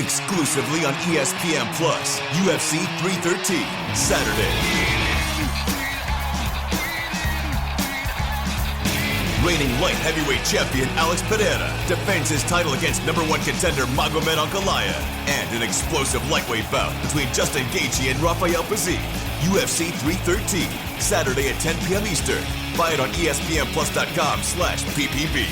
exclusively on ESPN Plus. UFC 313, Saturday. Reigning light heavyweight champion Alex Pereira defends his title against number one contender Magomed Ankalaev, and an explosive lightweight bout between Justin Gaethje and Rafael Pazzi. UFC 313, Saturday at 10 p.m. Eastern. Buy it on ESPNPlus.com/PPV.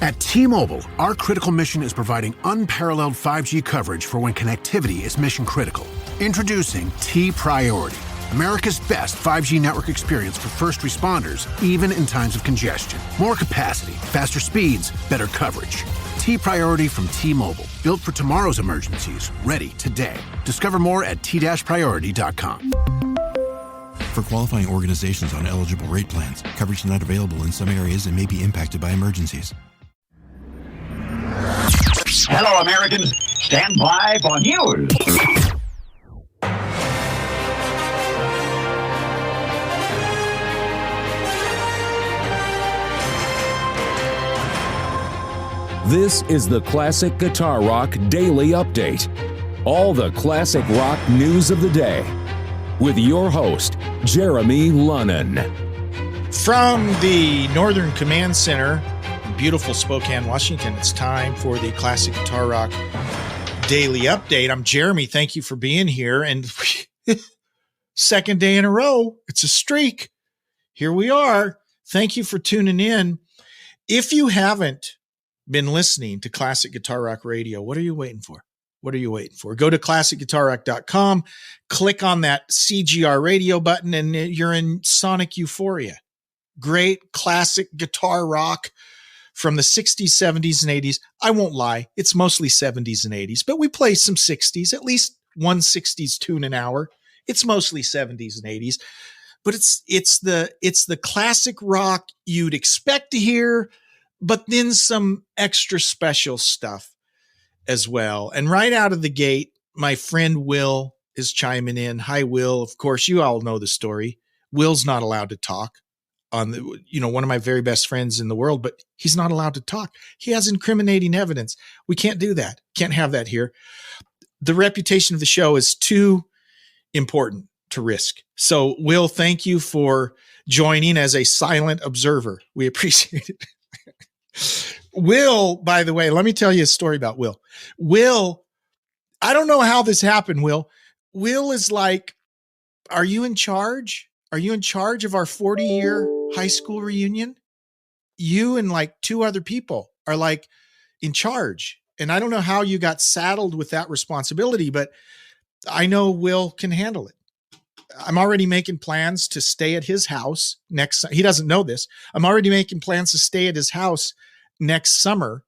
At T-Mobile, our critical mission is providing unparalleled 5G coverage for when connectivity is mission critical. Introducing T-Priority, America's best 5G network experience for first responders, even in times of congestion. More capacity, faster speeds, better coverage. T-Priority from T-Mobile, built for tomorrow's emergencies, ready today. Discover more at t-priority.com. For qualifying organizations on eligible rate plans, coverage not available in some areas and may be impacted by emergencies. Hello, Americans. Stand by for news. This is the Classic Guitar Rock Daily Update. All the classic rock news of the day. With your host, Jeremy Lunnan. From the Northern Command Center, beautiful Spokane, Washington, it's time for the Classic Guitar Rock Daily Update. I'm Jeremy. Thank you for being here. And second day in a row, it's a streak. Here we are. Thank you for tuning in. If you haven't been listening to Classic Guitar Rock Radio, what are you waiting for? What are you waiting for? Go to ClassicGuitarRock.com, click on that CGR radio button, and you're in sonic euphoria. Great classic guitar rock from the 60s, 70s, and 80s. I won't lie, it's mostly 70s and 80s, but we play some 60s, at least one 60s tune an hour. It's mostly 70s and 80s, but it's the classic rock you'd expect to hear, but then some extra special stuff as well. And right out of the gate, my friend Will is chiming in. Hi, Will. Of course, you all know the story. Will's not allowed to talk on the, one of my very best friends in the world, but he's not allowed to talk. He has incriminating evidence. We can't do that. Can't have that here. The reputation of the show is too important to risk. So, Will, thank you for joining as a silent observer. We appreciate it. Will, by the way, let me tell you a story about Will. Will, I don't know how this happened, Will. Will is like, are you in charge? Are you in charge of our 40-year high school reunion? You and like two other people are like in charge. And I don't know how you got saddled with that responsibility, but I know Will can handle it. I'm already making plans to stay at his house next. He doesn't know this. I'm already making plans to stay at his house next summer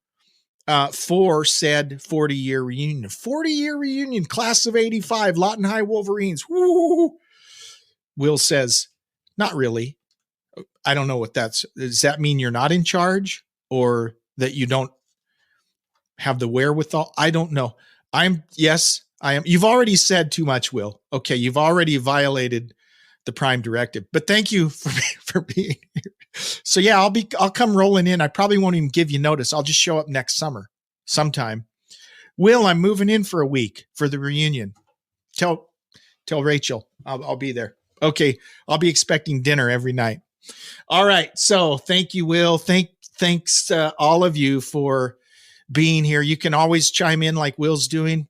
for said 40-year reunion. 40-year reunion, class of 85, Lawton High Wolverines. Woo! Will says, not really. I don't know what does that mean you're not in charge or that you don't have the wherewithal? I don't know. Yes, I am. You've already said too much, Will. Okay, you've already violated the prime directive. But thank you for being here. So yeah, I'll come rolling in. I probably won't even give you notice. I'll just show up next summer sometime. Will, I'm moving in for a week for the reunion. Tell Rachel I'll be there. Okay, I'll be expecting dinner every night. All right. So thank you, Will. Thanks to all of you for being here. You can always chime in like Will's doing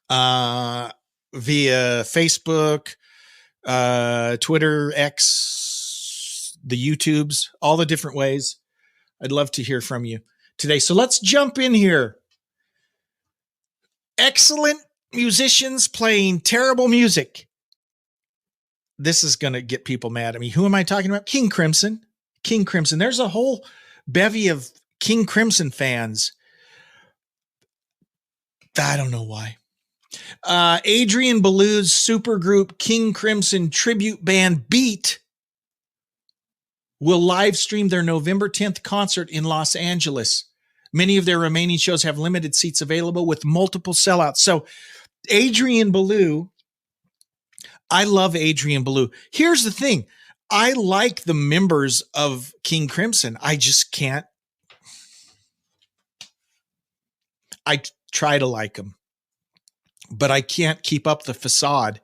via Facebook, Twitter, X, the YouTubes, all the different ways. I'd love to hear from you today. So let's jump in here. Excellent musicians playing terrible music. This is going to get people mad at me. Who am I talking about? King Crimson. King Crimson. There's a whole bevy of King Crimson fans. I don't know why. Adrian Belew's supergroup King Crimson tribute band Beat will live stream their November 10th concert in Los Angeles. Many of their remaining shows have limited seats available with multiple sellouts. So Adrian Belew, I love Adrian Belew. Here's the thing. I like the members of King Crimson. I just can't I try to like them, but I can't keep up the facade.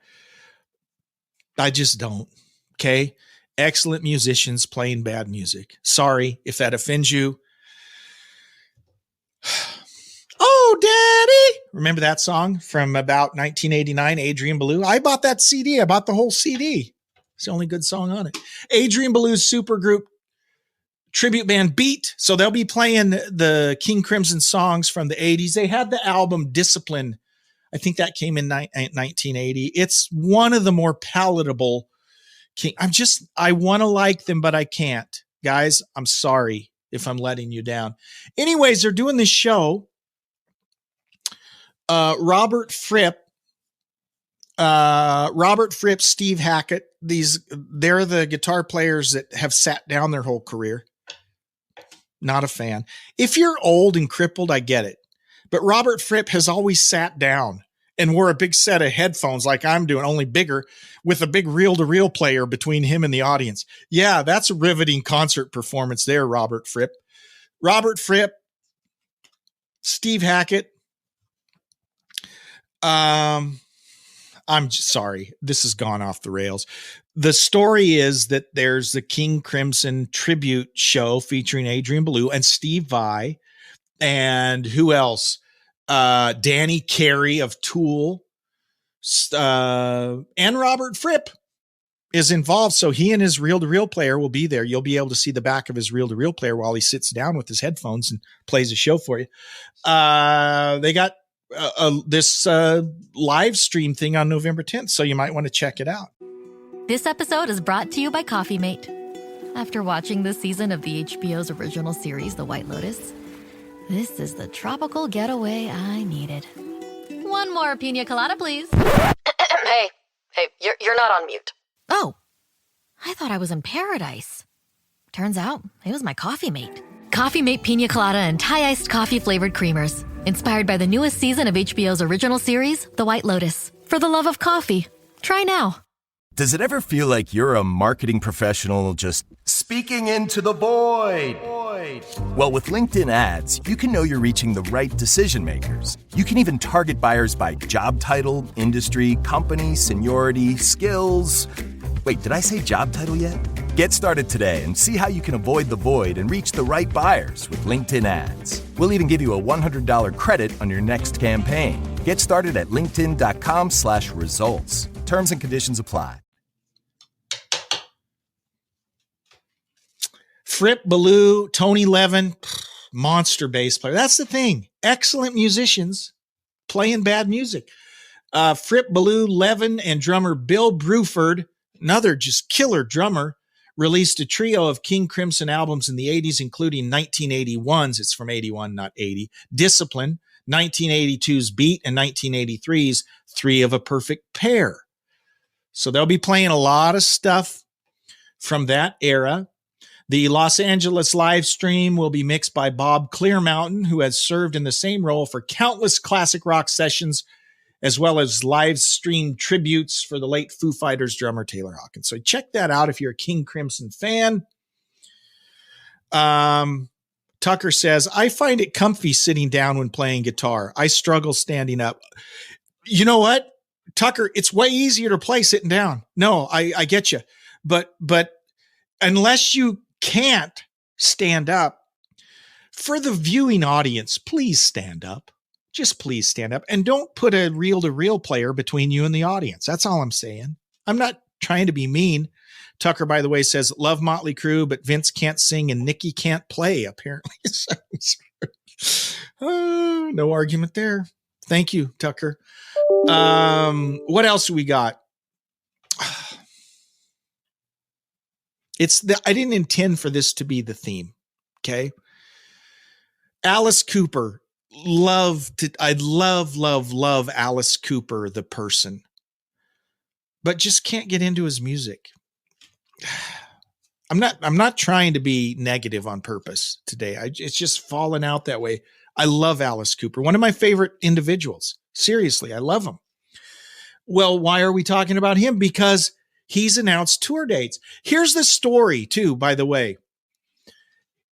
I just don't. Okay. Excellent musicians playing bad music. Sorry if that offends you. Oh, Daddy. Remember that song from about 1989, Adrian Belew? I bought that CD. I bought the whole CD. It's the only good song on it. Adrian Belew's supergroup tribute band Beat. So they'll be playing the King Crimson songs from the 80s. They had the album Discipline. I think that came in 1980. It's one of the more palatable King. I want to like them, but I can't. Guys, I'm sorry if I'm letting you down. Anyways, they're doing this show. Robert Fripp, Steve Hackett. They're the guitar players that have sat down their whole career. Not a fan. If you're old and crippled, I get it. But Robert Fripp has always sat down and wore a big set of headphones like I'm doing, only bigger, with a big reel-to-reel player between him and the audience. Yeah, that's a riveting concert performance there, Robert Fripp. Robert Fripp, Steve Hackett. I'm just sorry. This has gone off the rails. The story is that there's the King Crimson tribute show featuring Adrian Belew and Steve Vai. And who else? Danny Carey of Tool, and Robert Fripp is involved. So he and his reel-to-reel player will be there. You'll be able to see the back of his reel-to-reel player while he sits down with his headphones and plays a show for you. They got this live stream thing on November 10th, so you might want to check it out. This episode is brought to you by Coffee Mate. After watching this season of the HBO's original series, The White Lotus, this is the tropical getaway I needed. One more pina colada, please. Hey, you're not on mute. Oh, I thought I was in paradise. Turns out it was my Coffee Mate. Coffee Mate pina colada and Thai iced coffee flavored creamers. Inspired by the newest season of HBO's original series, The White Lotus. For the love of coffee. Try now. Does it ever feel like you're a marketing professional just speaking into the void? Well, with LinkedIn ads, you can know you're reaching the right decision makers. You can even target buyers by job title, industry, company, seniority, skills. Wait, did I say job title yet? Get started today and see how you can avoid the void and reach the right buyers with LinkedIn ads. We'll even give you a $100 credit on your next campaign. Get started at linkedin.com/results. Terms and conditions apply. Fripp, Belew, Tony Levin, monster bass player. That's the thing. Excellent musicians playing bad music. Fripp, Belew, Levin, and drummer Bill Bruford, another just killer drummer, released a trio of King Crimson albums in the 80s, including 1981's, it's from 81, not 80, Discipline, 1982's Beat, and 1983's Three of a Perfect Pair. So they'll be playing a lot of stuff from that era. The Los Angeles live stream will be mixed by Bob Clearmountain, who has served in the same role for countless classic rock sessions, as well as live stream tributes for the late Foo Fighters drummer Taylor Hawkins. So check that out if you're a King Crimson fan. Tucker says, I find it comfy sitting down when playing guitar. I struggle standing up. You know what, Tucker, it's way easier to play sitting down. No, I get you. But unless you can't stand up, for the viewing audience, please stand up. Just please stand up, and don't put a reel-to-reel player between you and the audience. That's all I'm saying. I'm not trying to be mean. Tucker, by the way, says, love Motley Crue, but Vince can't sing and Nikki can't play, apparently. No argument there. Thank you, Tucker. What else we got? I didn't intend for this to be the theme. Okay. Alice Cooper. I love Alice Cooper, the person, but just can't get into his music. I'm not trying to be negative on purpose today. It's just fallen out that way. I love Alice Cooper. One of my favorite individuals. Seriously, I love him. Well, why are we talking about him? Because he's announced tour dates. Here's the story too, by the way.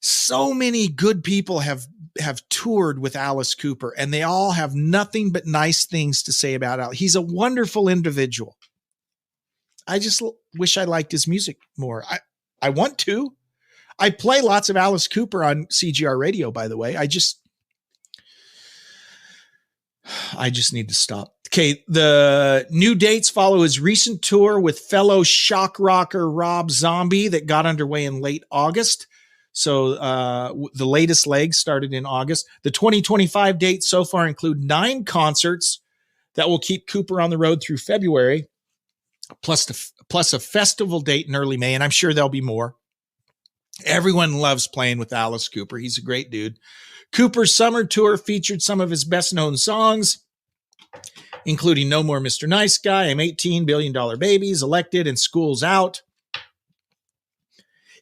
So many good people have have toured with Alice Cooper, and they all have nothing but nice things to say about Alice. He's a wonderful individual. I just wish I liked his music more. I want to. I play lots of Alice Cooper on CGR radio, by the way. I just need to stop. Okay, the new dates follow his recent tour with fellow shock rocker Rob Zombie that got underway in late August. So the latest leg started in August. The 2025 dates so far include 9 concerts that will keep Cooper on the road through February, plus a festival date in early May, and I'm sure there'll be more. Everyone loves playing with Alice Cooper. He's a great dude. Cooper's summer tour featured some of his best-known songs, including No More Mr. Nice Guy, I'm 18, $1 Billion Babies, Elected, and School's Out.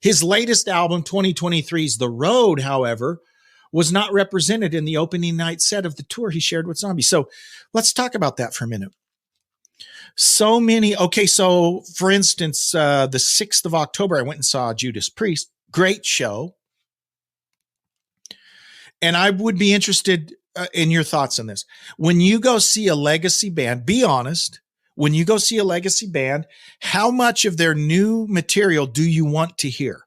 His latest album, 2023's The Road, however, was not represented in the opening night set of the tour he shared with Zombie. So let's talk about that for a minute. So for instance, the 6th of October, I went and saw Judas Priest. Great show. And I would be interested in your thoughts on this. When you go see a legacy band, be honest, when you go see a legacy band, how much of their new material do you want to hear?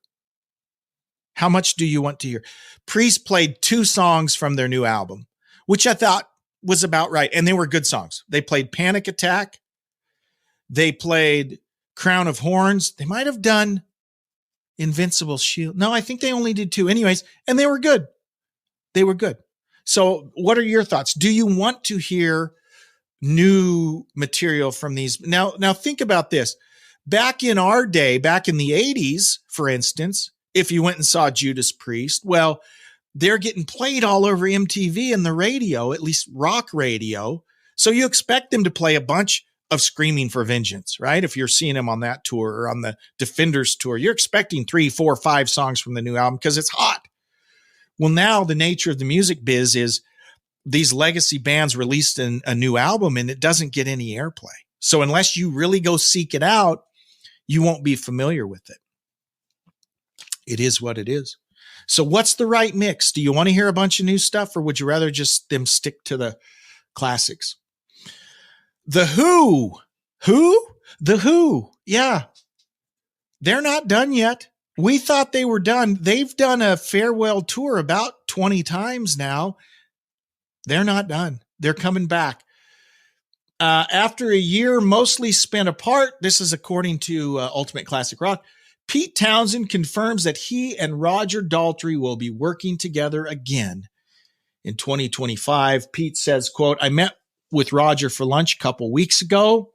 How much do you want to hear? Priest played 2 songs from their new album, which I thought was about right. And they were good songs. They played Panic Attack. They played Crown of Horns. They might have done Invincible Shield. No, I think they only did 2 anyways. And they were good. They were good. So what are your thoughts? Do you want to hear new material from these? Now think about this. Back in our day, back in the 80s, for instance, if you went and saw Judas Priest, well, they're getting played all over MTV and the radio, at least rock radio. So you expect them to play a bunch of Screaming for Vengeance, right? If you're seeing them on that tour or on the Defenders tour, you're expecting 3, 4, 5 songs from the new album because it's hot. Well, now the nature of the music biz is these legacy bands released a new album and it doesn't get any airplay. So unless you really go seek it out, you won't be familiar with it. It is what it is. So what's the right mix? Do you want to hear a bunch of new stuff or would you rather just them stick to the classics? The Who. The Who. Yeah. They're not done yet. We thought they were done. They've done a farewell tour about 20 times now. They're not done. They're coming back. After a year mostly spent apart, this is according to Ultimate Classic Rock, Pete Townsend confirms that he and Roger Daltrey will be working together again in 2025. Pete says, quote, I met with Roger for lunch a couple weeks ago.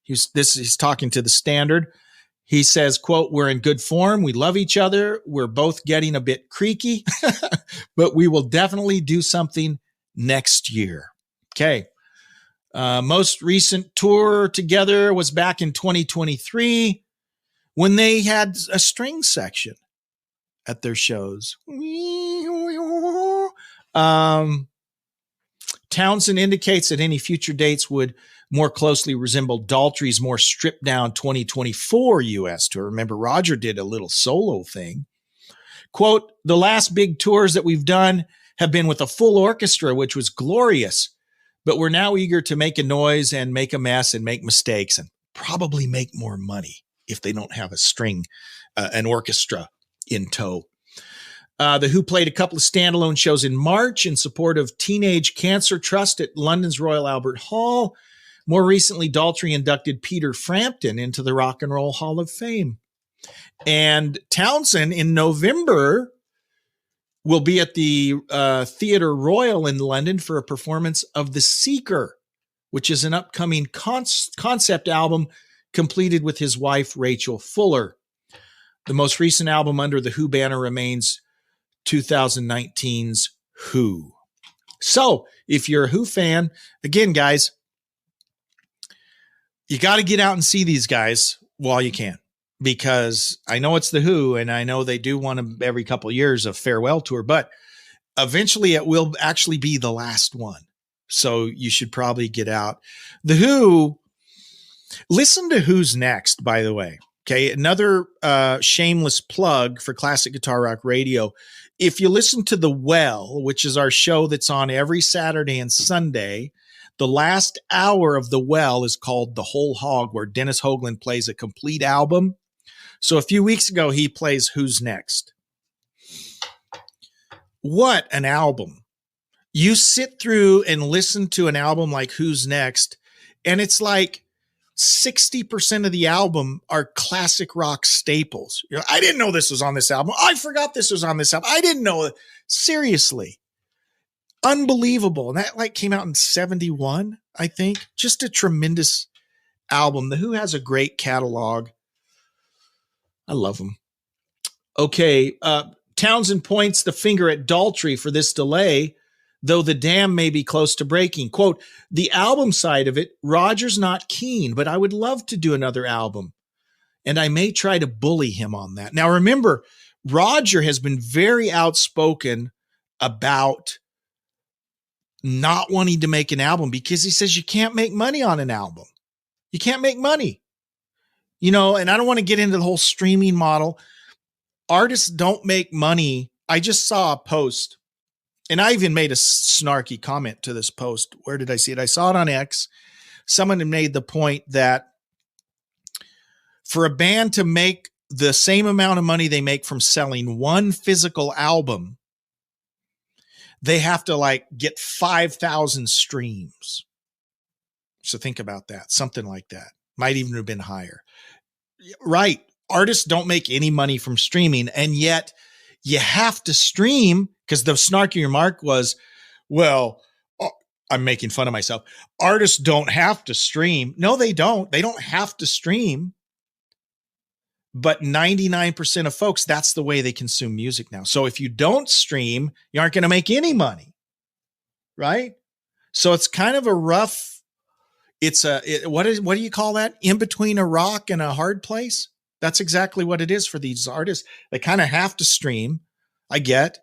He's talking to the Standard. He says, quote, we're in good form. We love each other. We're both getting a bit creaky, but we will definitely do something next year. Okay. Most recent tour together was back in 2023 when they had a string section at their shows. Townsend indicates that any future dates would more closely resemble Daltrey's more stripped down 2024 U.S. tour. Remember, Roger did a little solo thing. Quote, the last big tours that we've done have been with a full orchestra, which was glorious, but we're now eager to make a noise and make a mess and make mistakes and probably make more money if they don't have an orchestra in tow. The Who played a couple of standalone shows in March in support of Teenage Cancer Trust at London's Royal Albert Hall. More recently, Daltrey inducted Peter Frampton into the Rock and Roll Hall of Fame. And Townsend in November will be at the Theatre Royal in London for a performance of The Seeker, which is an upcoming concept album completed with his wife, Rachel Fuller. The most recent album under the Who banner remains 2019's Who. So if you're a Who fan, again, guys, you got to get out and see these guys while you can, because I know it's the Who and I know they do one every couple of years, a farewell tour, but eventually it will actually be the last one. So you should probably get out. The Who, listen to Who's Next, by the way. Okay, another shameless plug for Classic Guitar Rock Radio. if you listen to The Well, which is our show that's on every Saturday and Sunday, the last hour of The Well is called The Whole Hog, where Dennis Hoagland plays a complete album. So a few weeks ago, he plays Who's Next. What an album. You sit through and listen to an album like Who's Next, and it's like 60% of the album are classic rock staples. You know, I didn't know this was on this album. I forgot this was on this album. I didn't know it. Seriously. Unbelievable. And that like came out in 71, I think. Just a tremendous album. The Who has a great catalog. I love them. Okay. Townsend points the finger at Daltrey for this delay, though the dam may be close to breaking. Quote, the album side of it, Roger's not keen, but I would love to do another album. And I may try to bully him on that. Now, remember, Roger has been very outspoken about not wanting to make an album because he says you can't make money on an album. You can't make money. You know, and I don't want to get into the whole streaming model. Artists don't make money. I just saw a post, and I even made a snarky comment to this post. Where did I see it? I saw it on X. Someone had made the point that for a band to make the same amount of money they make from selling one physical album, they have to like get 5,000 streams. So think about that. Something like that. Might even have been higher. Right. Artists don't make any money from streaming, and yet you have to stream, because the snarky remark was, well, I'm making fun of myself. Artists don't have to stream. No, they don't. They don't have to stream. But 99% of folks, that's the way they consume music now. So if you don't stream, you aren't going to make any money. Right? So it's kind of a rough, what do you call that? In between a rock and a hard place? That's exactly what it is for these artists. They kind of have to stream. I get,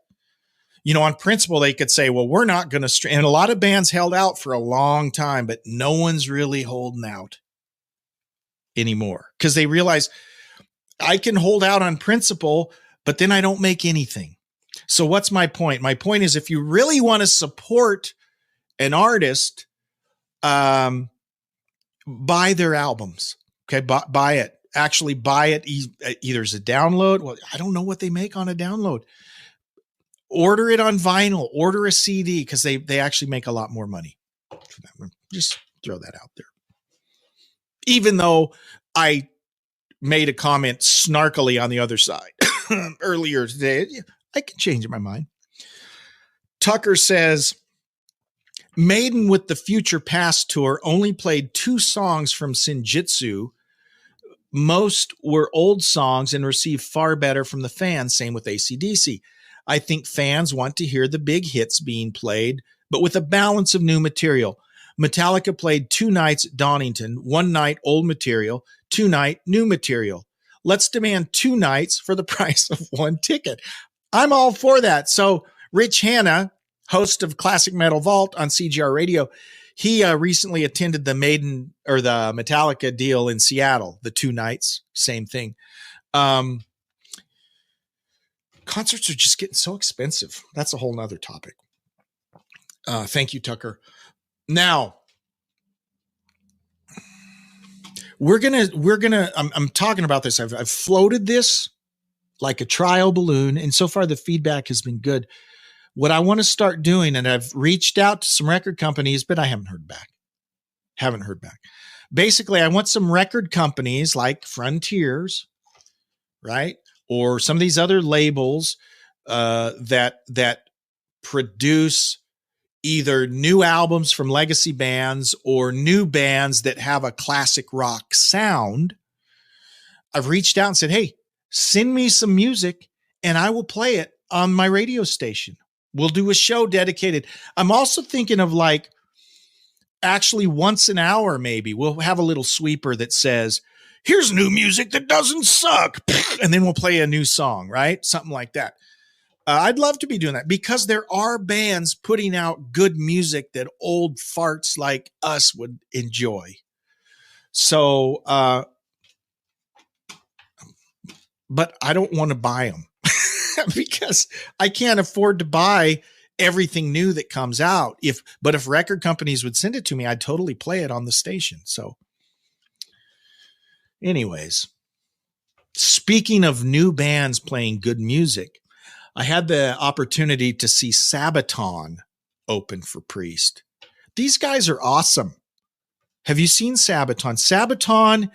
you know, on principle, they could say, well, we're not going to stream. And a lot of bands held out for a long time, but no one's really holding out anymore because they realize I can hold out on principle, but then I don't make anything. So what's my point? My point is, if you really want to support an artist, buy their albums. Okay. Buy it. Actually buy it either as a download. Well, I don't know what they make on a download. Order it on vinyl, order a CD, because they actually make a lot more money. Just throw that out there. Even though I made a comment snarkily on the other side earlier today, I can change my mind. Tucker says, Maiden with the Future Past tour only played 2 songs from Senjutsu. Most were old songs and received far better from the fans. Same with AC/DC. I think fans want to hear the big hits being played, but with a balance of new material. Metallica played 2 nights at Donington, 1 night old material, 2 night new material. Let's demand 2 nights for the price of 1 ticket. I'm all for that. So Rich Hanna, host of Classic Metal Vault on CGR Radio, he recently attended the Maiden or the Metallica deal in Seattle, the 2 nights, same thing. Concerts are just getting so expensive. That's a whole nother topic. Thank you, Tucker. Now, I'm talking about this. I've floated this like a trial balloon, and so far the feedback has been good. What I want to start doing, and I've reached out to some record companies, but I haven't heard back. Basically, I want some record companies like Frontiers, right? Or some of these other labels that produce either new albums from legacy bands or new bands that have a classic rock sound. I've reached out and said, hey, send me some music and I will play it on my radio station. We'll do a show dedicated. I'm also thinking of like actually once an hour, maybe we'll have a little sweeper that says, here's new music that doesn't suck. And then we'll play a new song, right? Something like that. I'd love to be doing that because there are bands putting out good music that old farts like us would enjoy. So, but I don't want to buy them. because I can't afford to buy everything new that comes out. But if record companies would send it to me, I'd totally play it on the station. So anyways, speaking of new bands playing good music, I had the opportunity to see Sabaton open for Priest. These guys are awesome. Have you seen Sabaton? Sabaton,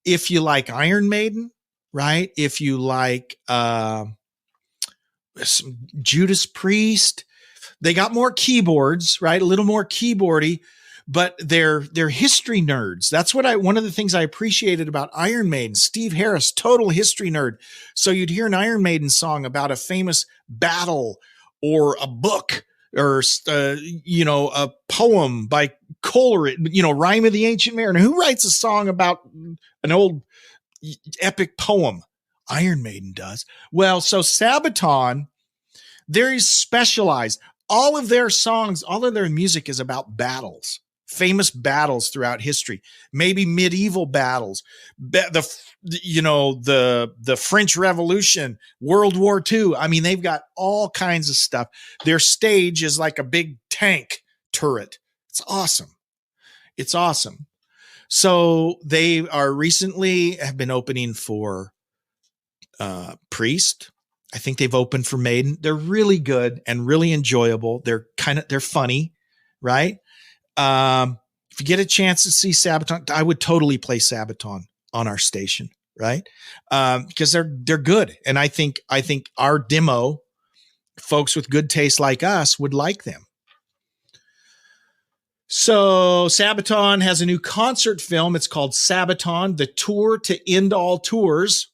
if you like Iron Maiden, right? If you like Judas Priest, they got more keyboards, right? A little more keyboardy, but they're history nerds. That's one of the things I appreciated about Iron Maiden. Steve Harris, total history nerd. So you'd hear an Iron Maiden song about a famous battle or a book or a poem by Coleridge, Rime of the Ancient Mariner. Who writes a song about an old epic poem? Iron Maiden does. Well, so Sabaton, they're specialized. All of their songs, all of their music is about battles, famous battles throughout history, maybe medieval battles, the French Revolution, World War II. I mean, they've got all kinds of stuff. Their stage is like a big tank turret. It's awesome. It's awesome. So they are recently have been opening for Priest. I think they've opened for Maiden. They're really good and really enjoyable. They're funny, right? If you get a chance to see Sabaton, I would totally play Sabaton on our station, right? Because they're good. And I think our demo, folks with good taste like us, would like them. So Sabaton has a new concert film. It's called Sabaton, The Tour to End All Tours.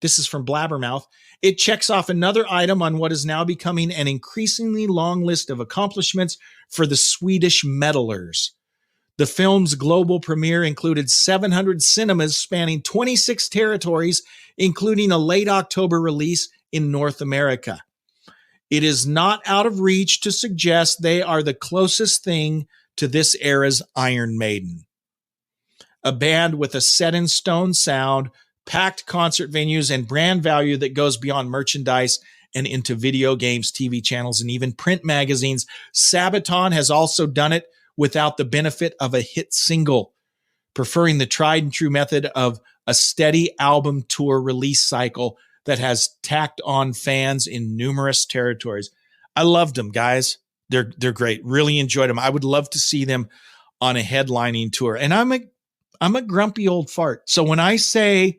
This is from Blabbermouth. It checks off another item on what is now becoming an increasingly long list of accomplishments for the Swedish metalers. The film's global premiere included 700 cinemas spanning 26 territories, including a late October release in North America. It is not out of reach to suggest they are the closest thing to this era's Iron Maiden. A band with a set-in-stone sound, packed concert venues, and brand value that goes beyond merchandise and into video games, TV channels, and even print magazines. Sabaton has also done it without the benefit of a hit single, preferring the tried and true method of a steady album tour release cycle that has tacked on fans in numerous territories. I loved them, guys. They're great. Really enjoyed them. I would love to see them on a headlining tour. And I'm a grumpy old fart. So when I say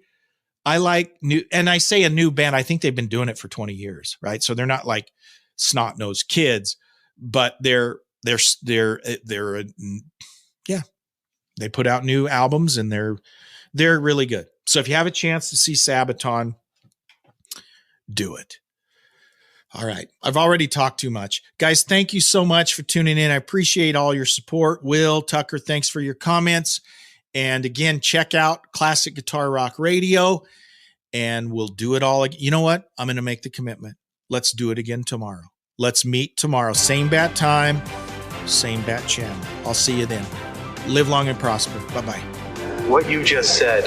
I like new, and I say a new band, I think they've been doing it for 20 years, right? So they're not like snot-nosed kids, but they put out new albums and they're really good. So if you have a chance to see Sabaton, do it. All right. I've already talked too much. Guys, thank you so much for tuning in. I appreciate all your support. Will, Tucker, thanks for your comments. And again, check out Classic Guitar Rock Radio, and we'll do it all. You know what? I'm going to make the commitment. Let's do it again tomorrow. Let's meet tomorrow. Same bat time, same bat channel. I'll see you then. Live long and prosper. Bye-bye. What you just said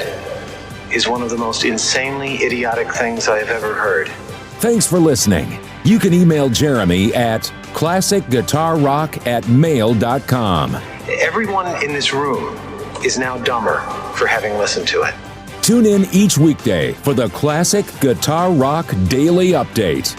is one of the most insanely idiotic things I have ever heard. Thanks for listening. You can email Jeremy at classicguitarrock@mail.com. Everyone in this room is now dumber for having listened to it. Tune in each weekday for the Classic Guitar Rock Daily Update.